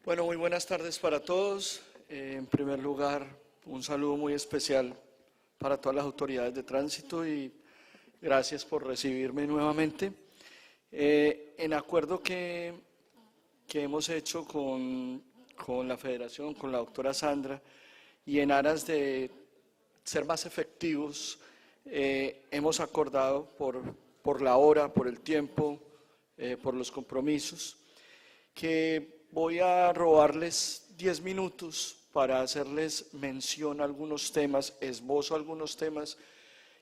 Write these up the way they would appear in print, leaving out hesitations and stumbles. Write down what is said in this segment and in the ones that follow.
Bueno, muy buenas tardes para todos. En primer lugar, un saludo muy especial para todas las autoridades de tránsito y gracias por recibirme nuevamente. En acuerdo que hemos hecho con la Federación, con la doctora Sandra, y en aras de ser más efectivos, hemos acordado por la hora, por el tiempo, por los compromisos, que voy a robarles 10 minutos para hacerles mención a algunos temas, esbozo algunos temas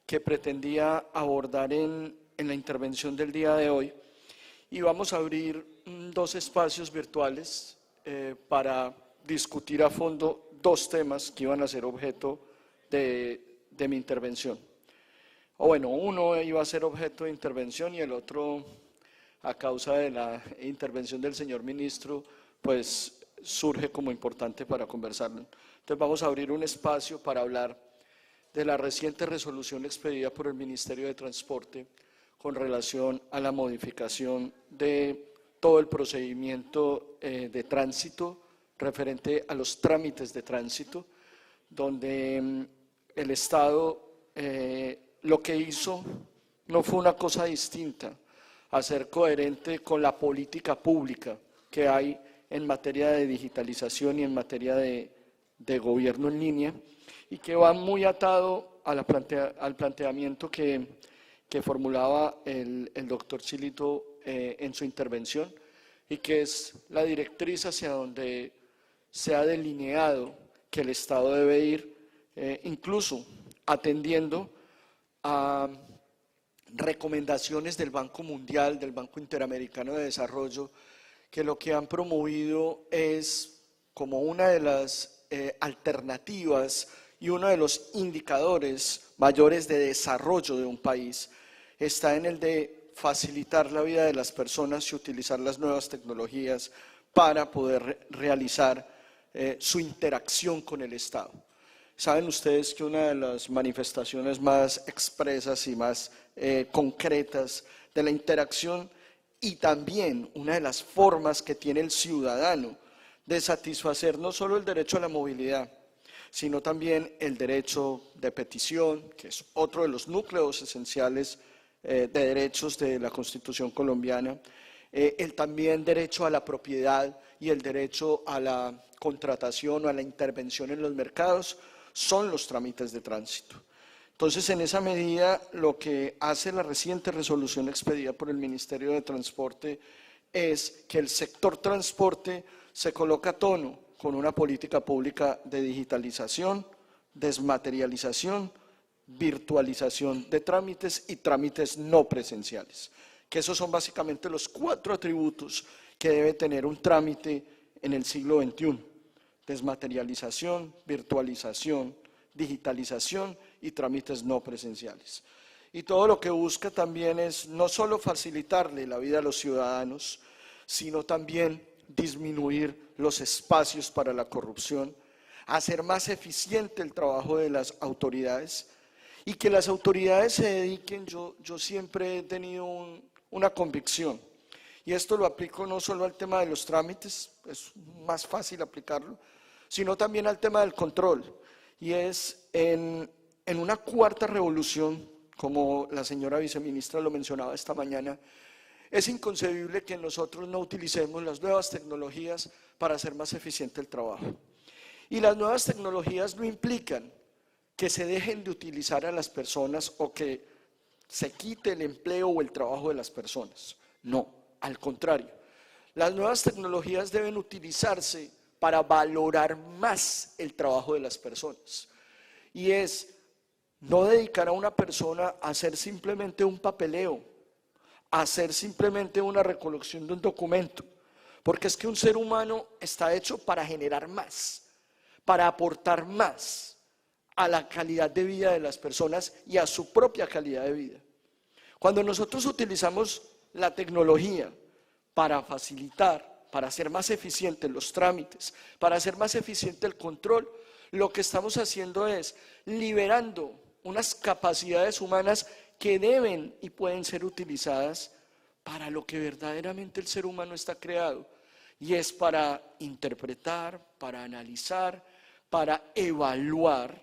que pretendía abordar en la intervención del día de hoy. Y vamos a abrir dos espacios virtuales para discutir a fondo dos temas que iban a ser objeto de mi intervención. O bueno, uno iba a ser objeto de intervención y el otro, a causa de la intervención del señor ministro, pues surge como importante para conversarlo. Entonces vamos a abrir un espacio para hablar de la reciente resolución expedida por el Ministerio de Transporte con relación a la modificación de todo el procedimiento de tránsito referente a los trámites de tránsito, donde el Estado lo que hizo no fue una cosa distinta a ser coherente con la política pública que hay en materia de digitalización y en materia de gobierno en línea, y que va muy atado a al planteamiento que formulaba el doctor Chilito en su intervención, y que es la directriz hacia donde se ha delineado que el Estado debe ir, incluso atendiendo a recomendaciones del Banco Mundial, del Banco Interamericano de Desarrollo, que lo que han promovido es como una de las alternativas y uno de los indicadores mayores de desarrollo de un país está en el de facilitar la vida de las personas y utilizar las nuevas tecnologías para poder realizar su interacción con el Estado. Saben ustedes que una de las manifestaciones más expresas y más concretas de la interacción, y también una de las formas que tiene el ciudadano de satisfacer no solo el derecho a la movilidad, sino también el derecho de petición, que es otro de los núcleos esenciales de derechos de la Constitución colombiana, el también derecho a la propiedad y el derecho a la contratación o a la intervención en los mercados, son los trámites de tránsito. Entonces, en esa medida, lo que hace la reciente resolución expedida por el Ministerio de Transporte es que el sector transporte se coloca a tono con una política pública de digitalización, desmaterialización, virtualización de trámites y trámites no presenciales, que esos son básicamente los 4 atributos que debe tener un trámite en el siglo XXI: desmaterialización, virtualización, digitalización y trámites no presenciales. Y todo lo que busca también es no solo facilitarle la vida a los ciudadanos, sino también disminuir los espacios para la corrupción, hacer más eficiente el trabajo de las autoridades y que las autoridades se dediquen. Yo siempre he tenido una convicción, y esto lo aplico no solo al tema de los trámites, es más fácil aplicarlo, sino también al tema del control, y es en una cuarta revolución, como la señora viceministra lo mencionaba esta mañana. Es inconcebible que nosotros no utilicemos las nuevas tecnologías para hacer más eficiente el trabajo. Y las nuevas tecnologías no implican que se dejen de utilizar a las personas o que se quite el empleo o el trabajo de las personas. No, al contrario. Las nuevas tecnologías deben utilizarse para valorar más el trabajo de las personas. Y es no dedicar a una persona a hacer simplemente un papeleo, a hacer simplemente una recolección de un documento, porque es que un ser humano está hecho para generar más, para aportar más a la calidad de vida de las personas y a su propia calidad de vida. Cuando nosotros utilizamos la tecnología para facilitar, para hacer más eficientes los trámites, para hacer más eficiente el control, lo que estamos haciendo es liberando unas capacidades humanas que deben y pueden ser utilizadas para lo que verdaderamente el ser humano está creado, y es para interpretar, para analizar, para evaluar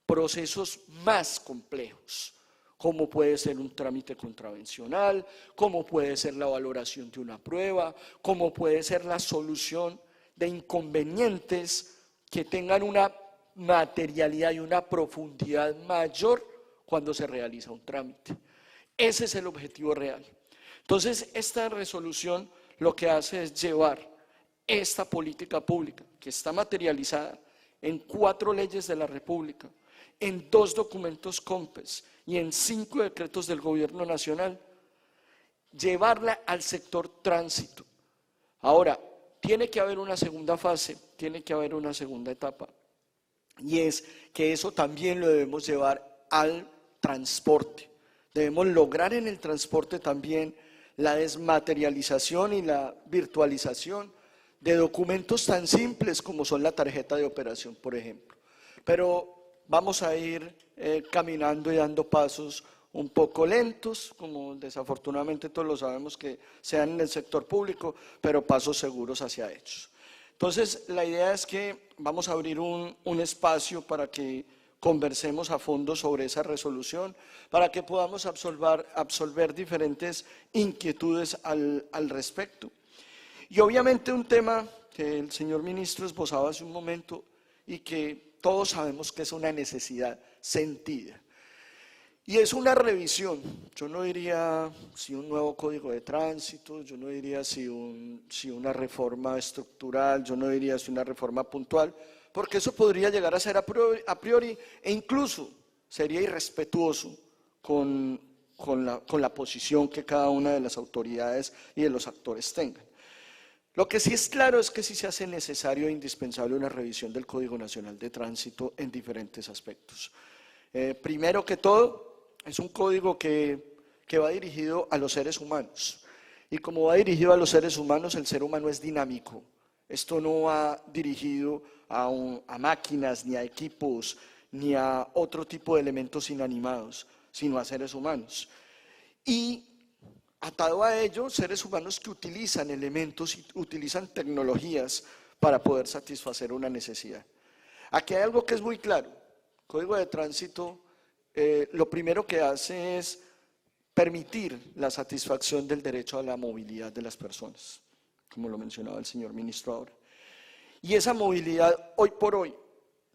procesos más complejos, como puede ser un trámite contravencional, como puede ser la valoración de una prueba, como puede ser la solución de inconvenientes que tengan una materialidad y una profundidad mayor cuando se realiza un trámite. Ese es el objetivo real. Entonces, esta resolución lo que hace es llevar esta política pública, que está materializada en 4 leyes de la República, en 2 documentos COMPES y en 5 decretos del Gobierno Nacional, llevarla al sector tránsito. Ahora, tiene que haber una segunda fase, tiene que haber una segunda etapa, y es que eso también lo debemos llevar al transporte. Debemos lograr en el transporte también la desmaterialización y la virtualización de documentos tan simples como son la tarjeta de operación, por ejemplo. Pero vamos a ir caminando y dando pasos un poco lentos, como desafortunadamente todos lo sabemos que sean en el sector público, pero pasos seguros hacia ellos. Entonces, la idea es que vamos a abrir un espacio para que conversemos a fondo sobre esa resolución, para que podamos absolver diferentes inquietudes al respecto. Y obviamente un tema que el señor ministro esbozaba hace un momento y que todos sabemos que es una necesidad sentida. Y es una revisión, yo no diría si un nuevo código de tránsito, yo no diría si una reforma estructural, yo no diría si una reforma puntual, porque eso podría llegar a ser a priori e incluso sería irrespetuoso con la posición que cada una de las autoridades y de los actores tengan. Lo que sí es claro es que sí se hace necesario e indispensable una revisión del Código Nacional de Tránsito en diferentes aspectos. Primero que todo, es un código que va dirigido a los seres humanos. Y como va dirigido a los seres humanos, el ser humano es dinámico. Esto no va dirigido a máquinas, ni a equipos, ni a otro tipo de elementos inanimados, sino a seres humanos. Y atado a ello, seres humanos que utilizan elementos y utilizan tecnologías para poder satisfacer una necesidad. Aquí hay algo que es muy claro. El Código de Tránsito lo primero que hace es permitir la satisfacción del derecho a la movilidad de las personas, como lo mencionaba el señor ministro ahora. Y esa movilidad hoy por hoy,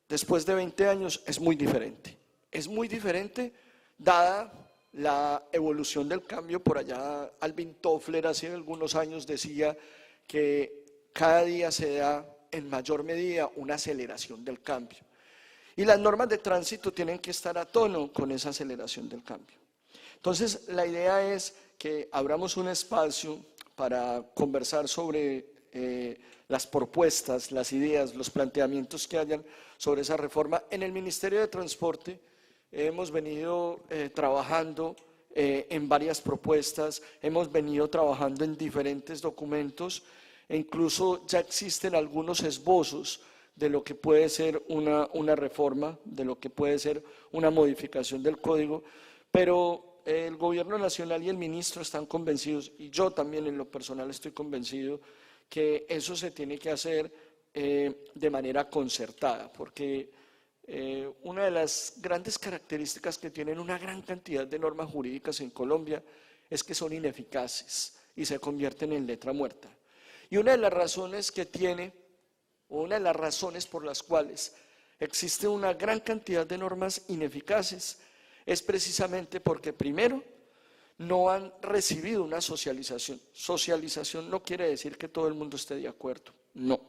después de 20 años, es muy diferente. Es muy diferente dada la evolución del cambio. Por allá Alvin Toffler hace algunos años decía que cada día se da en mayor medida una aceleración del cambio. Y las normas de tránsito tienen que estar a tono con esa aceleración del cambio. Entonces, la idea es que abramos un espacio para conversar sobre las propuestas, las ideas, los planteamientos que hayan sobre esa reforma. En el Ministerio de Transporte hemos venido trabajando en varias propuestas, hemos venido trabajando en diferentes documentos e incluso ya existen algunos esbozos de lo que puede ser una reforma, de lo que puede ser una modificación del código, pero el Gobierno Nacional y el ministro están convencidos, y yo también en lo personal estoy convencido, que eso se tiene que hacer de manera concertada, porque una de las grandes características que tienen una gran cantidad de normas jurídicas en Colombia es que son ineficaces y se convierten en letra muerta. Y una de las razones que tiene, una de las razones por las cuales existe una gran cantidad de normas ineficaces es precisamente porque, primero, no han recibido una socialización. Socialización no quiere decir que todo el mundo esté de acuerdo, no,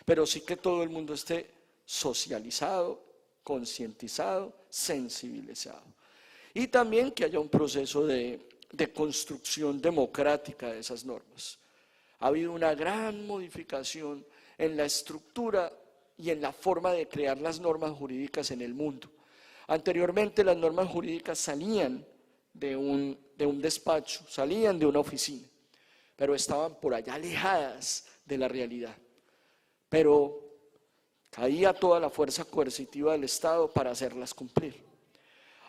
pero sí que todo el mundo esté socializado, concientizado, sensibilizado. Y también que haya un proceso de construcción democrática de esas normas. Ha habido una gran modificación en la estructura y en la forma de crear las normas jurídicas en el mundo. Anteriormente las normas jurídicas salían de un despacho, salían de una oficina, pero estaban por allá alejadas de la realidad. Pero caía toda la fuerza coercitiva del Estado para hacerlas cumplir.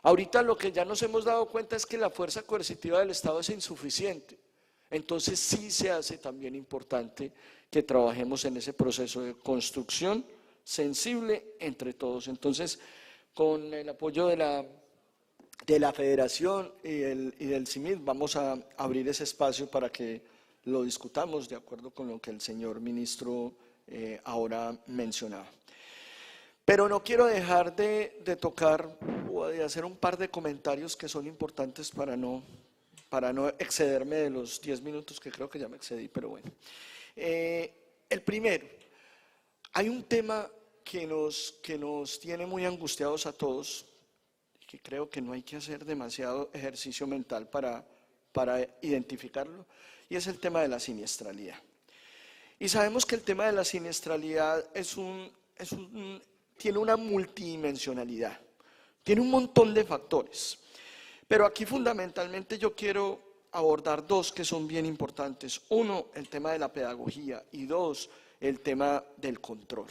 Ahorita lo que ya nos hemos dado cuenta es que la fuerza coercitiva del Estado es insuficiente. Entonces sí se hace también importante que trabajemos en ese proceso de construcción sensible entre todos. Entonces, con el apoyo de la Federación y del CIMID, vamos a abrir ese espacio para que lo discutamos de acuerdo con lo que el señor ministro ahora mencionaba. Pero no quiero dejar de tocar o de hacer un par de comentarios que son importantes para no excederme de los 10 minutos, que creo que ya me excedí, pero bueno. El primero, hay un tema que nos tiene muy angustiados a todos, que creo que no hay que hacer demasiado ejercicio mental para identificarlo, y es el tema de la siniestralidad. Y sabemos que el tema de la siniestralidad tiene una multidimensionalidad, tiene un montón de factores, pero aquí fundamentalmente yo quiero abordar dos que son bien importantes. Uno, el tema de la pedagogía, y dos, el tema del control.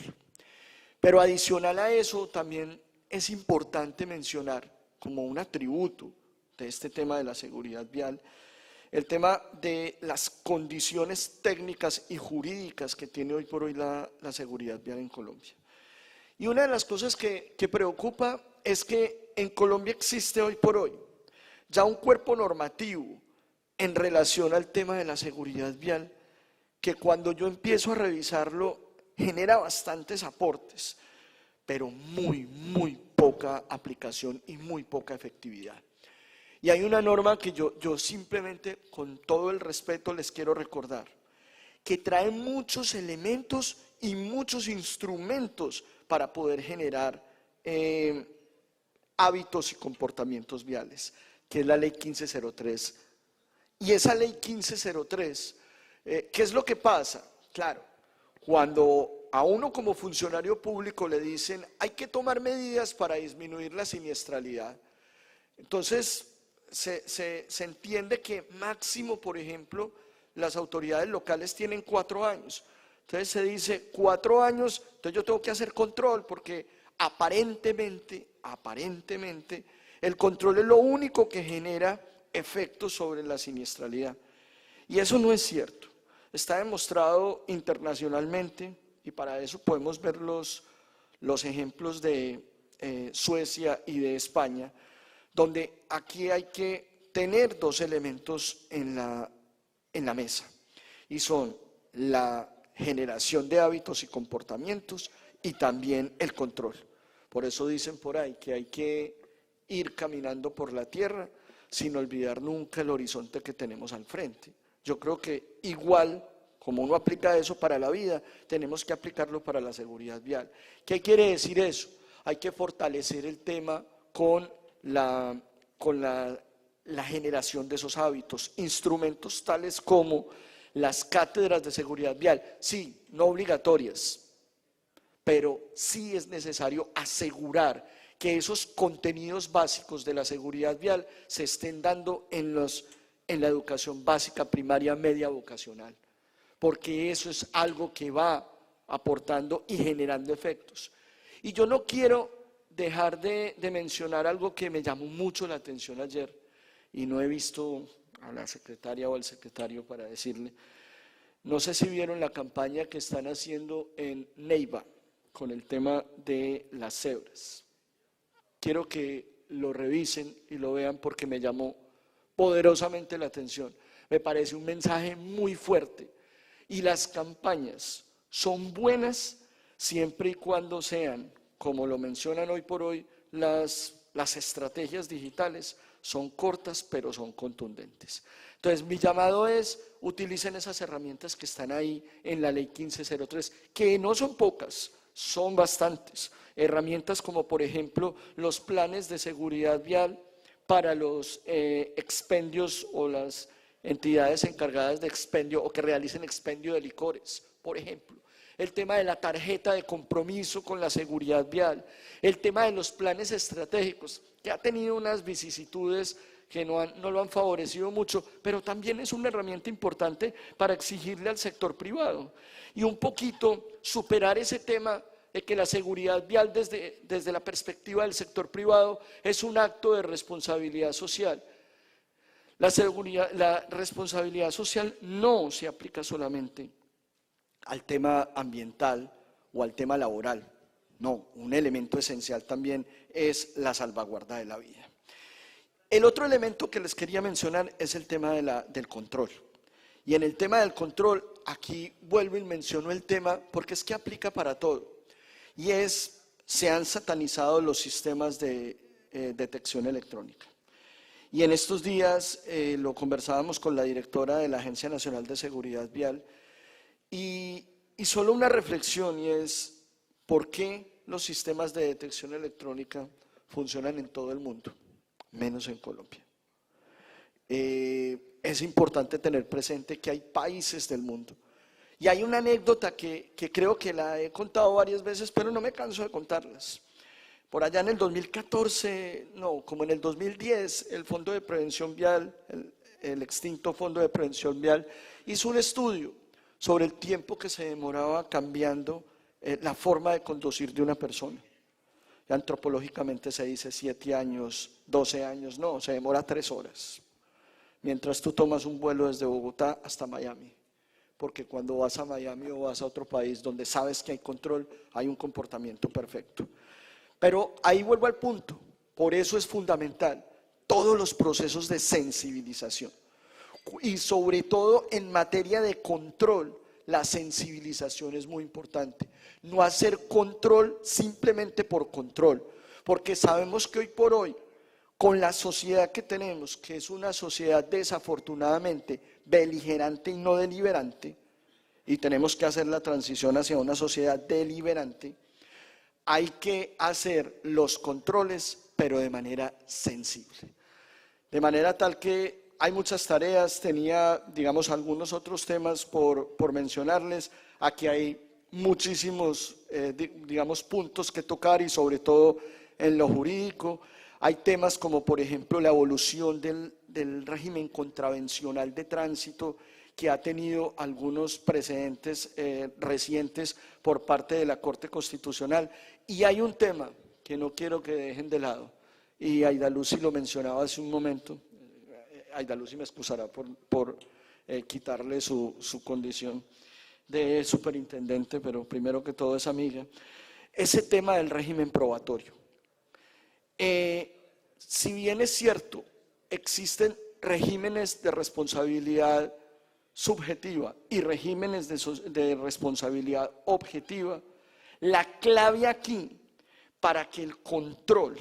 Pero adicional a eso también es importante mencionar como un atributo de este tema de la seguridad vial, el tema de las condiciones técnicas y jurídicas que tiene hoy por hoy la seguridad vial en Colombia. Y una de las cosas que preocupa es que en Colombia existe hoy por hoy ya un cuerpo normativo en relación al tema de la seguridad vial, que cuando yo empiezo a revisarlo genera bastantes aportes, pero muy poca aplicación y muy poca efectividad. Y hay una norma que yo simplemente, con todo el respeto, les quiero recordar, que trae muchos elementos y muchos instrumentos para poder generar hábitos y comportamientos viales, que es la ley 1503. Y esa ley 1503, ¿qué es lo que pasa? Claro, cuando a uno como funcionario público le dicen hay que tomar medidas para disminuir la siniestralidad, entonces se entiende que máximo, por ejemplo, las autoridades locales tienen 4 años. Entonces se dice 4 años, entonces yo tengo que hacer control porque aparentemente el control es lo único que genera efectos sobre la siniestralidad. Y eso no es cierto. Está demostrado internacionalmente, y para eso podemos ver los ejemplos de Suecia y de España, donde aquí hay que tener 2 elementos en la mesa, y son la generación de hábitos y comportamientos y también el control. Por eso dicen por ahí que hay que ir caminando por la tierra sin olvidar nunca el horizonte que tenemos al frente. Yo creo que igual como uno aplica eso para la vida, tenemos que aplicarlo para la seguridad vial. ¿Qué quiere decir eso? Hay que fortalecer el tema con la generación de esos hábitos, instrumentos tales como las cátedras de seguridad vial, sí, no obligatorias, pero sí es necesario asegurar que esos contenidos básicos de la seguridad vial se estén dando en la educación básica, primaria, media, vocacional, porque eso es algo que va aportando y generando efectos. Y yo no quiero dejar de mencionar algo que me llamó mucho la atención ayer, y no he visto a la secretaria o al secretario para decirle. No sé si vieron la campaña que están haciendo en Neiva con el tema de las cebras. Quiero que lo revisen y lo vean porque me llamó poderosamente la atención. Me parece un mensaje muy fuerte, y las campañas son buenas siempre y cuando sean, como lo mencionan hoy por hoy las estrategias digitales, son cortas pero son contundentes. Entonces mi llamado es, utilicen esas herramientas que están ahí en la ley 1503, que no son pocas, son bastantes. Herramientas como por ejemplo los planes de seguridad vial para los expendios o las entidades encargadas de expendio o que realicen expendio de licores, por ejemplo. El tema de la tarjeta de compromiso con la seguridad vial, el tema de los planes estratégicos, que ha tenido unas vicisitudes que no lo han favorecido mucho, pero también es una herramienta importante para exigirle al sector privado. Y un poquito superar ese tema de que la seguridad vial desde la perspectiva del sector privado es un acto de responsabilidad social. La responsabilidad social no se aplica solamente al tema ambiental o al tema laboral. No, un elemento esencial también es la salvaguarda de la vida. El otro elemento que les quería mencionar es el tema del control. Y en el tema del control, aquí vuelvo y menciono el tema porque es que aplica para todo. Y se han satanizado los sistemas de detección electrónica. Y en estos días lo conversábamos con la directora de la Agencia Nacional de Seguridad Vial y solo una reflexión, y es ¿por qué los sistemas de detección electrónica funcionan en todo el mundo, menos en Colombia? Es importante tener presente que hay países del mundo. Y hay una anécdota que creo que la he contado varias veces, pero no me canso de contarlas. Por allá en el 2014, no, como en el 2010, el Fondo de Prevención Vial, el extinto Fondo de Prevención Vial, hizo un estudio sobre el tiempo que se demoraba cambiando la forma de conducir de una persona. Y antropológicamente se dice 7 años, 12 años, no, se demora 3 horas. Mientras tú tomas un vuelo desde Bogotá hasta Miami. Porque cuando vas a Miami o vas a otro país donde sabes que hay control, hay un comportamiento perfecto. Pero ahí vuelvo al punto, por eso es fundamental todos los procesos de sensibilización y sobre todo en materia de control, la sensibilización es muy importante. No hacer control simplemente por control, porque sabemos que hoy por hoy, con la sociedad que tenemos, que es una sociedad desafortunadamente beligerante y no deliberante, y tenemos que hacer la transición hacia una sociedad deliberante, hay que hacer los controles, pero de manera sensible. De manera tal que hay muchas tareas, tenía, digamos, algunos otros temas por mencionarles. Aquí hay muchísimos, digamos, puntos que tocar y sobre todo en lo jurídico. Hay temas como, por ejemplo, la evolución del régimen contravencional de tránsito, que ha tenido algunos precedentes recientes por parte de la Corte Constitucional. Y hay un tema que no quiero que dejen de lado, y Aida Lucy lo mencionaba hace un momento. Aida Lucy me excusará por quitarle su condición de superintendente, pero primero que todo es amiga. Ese tema del régimen probatorio. Si bien es cierto, existen regímenes de responsabilidad subjetiva y regímenes de responsabilidad objetiva, la clave aquí para que el control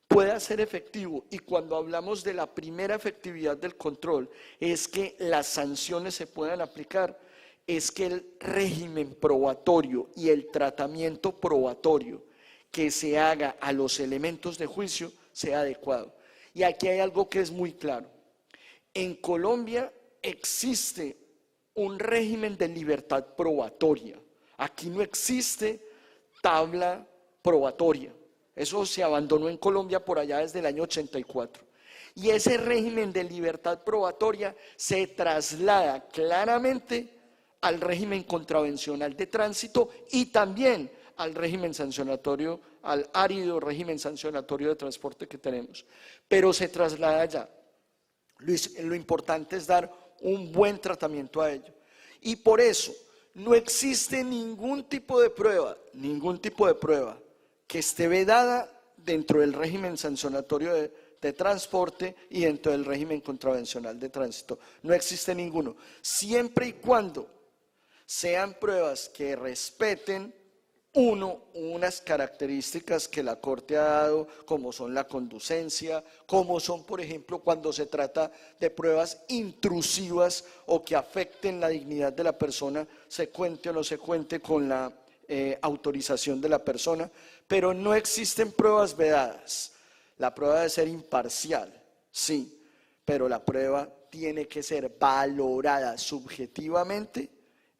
pueda ser efectivo, y cuando hablamos de la primera efectividad del control es que las sanciones se puedan aplicar, es que el régimen probatorio y el tratamiento probatorio que se haga a los elementos de juicio sea adecuado. Y aquí hay algo que es muy claro. En Colombia existe un régimen de libertad probatoria. Aquí no existe tabla probatoria. Eso se abandonó en Colombia por allá desde el año 84. Y ese régimen de libertad probatoria se traslada claramente al régimen contravencional de tránsito y también al régimen sancionatorio, al árido régimen sancionatorio de transporte que tenemos. Pero se traslada allá. Lo importante es dar un buen tratamiento a ello. Y por eso no existe ningún tipo de prueba que esté vedada dentro del régimen sancionatorio de transporte y dentro del régimen contravencional de tránsito. No existe ninguno. Siempre y cuando sean pruebas que respeten unas características que la Corte ha dado, como son la conducencia, como son, por ejemplo, cuando se trata de pruebas intrusivas o que afecten la dignidad de la persona, se cuente o no se cuente con la autorización de la persona, pero no existen pruebas vedadas. La prueba debe ser imparcial, sí, pero la prueba tiene que ser valorada subjetivamente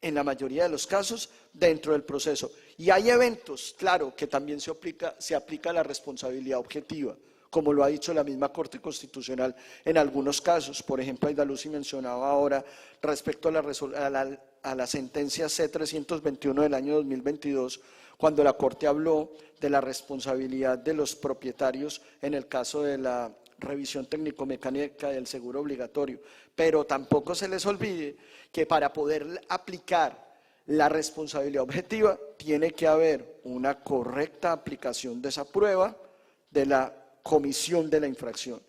en la mayoría de los casos dentro del proceso. Y hay eventos, claro, que también se aplica la responsabilidad objetiva, como lo ha dicho la misma Corte Constitucional en algunos casos. Por ejemplo, Aida Lucy mencionaba ahora respecto a la sentencia C-321 del año 2022, cuando la Corte habló de la responsabilidad de los propietarios en el caso de la revisión técnico-mecánica del seguro obligatorio. Pero tampoco se les olvide que para poder aplicar la responsabilidad objetiva tiene que haber una correcta aplicación de esa prueba de la comisión de la infracción.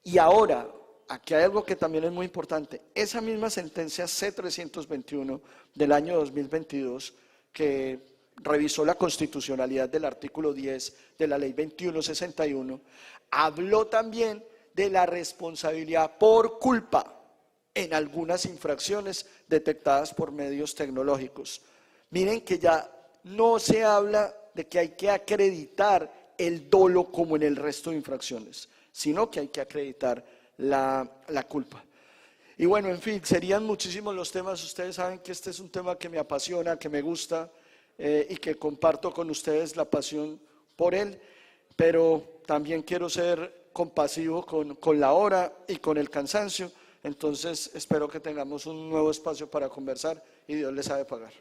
Y ahora, aquí hay algo que también es muy importante, esa misma sentencia C-321 del año 2022 que revisó la constitucionalidad del artículo 10 de la ley 2161, habló también de la responsabilidad por culpa en algunas infracciones detectadas por medios tecnológicos. Miren que ya no se habla de que hay que acreditar el dolo como en el resto de infracciones, sino que hay que acreditar la culpa. Y bueno, en fin, serían muchísimos los temas. Ustedes saben que este es un tema que me apasiona, que me gusta y que comparto con ustedes la pasión por él, pero también quiero ser compasivo con la hora y con el cansancio. Entonces espero que tengamos un nuevo espacio para conversar y Dios les sabe pagar.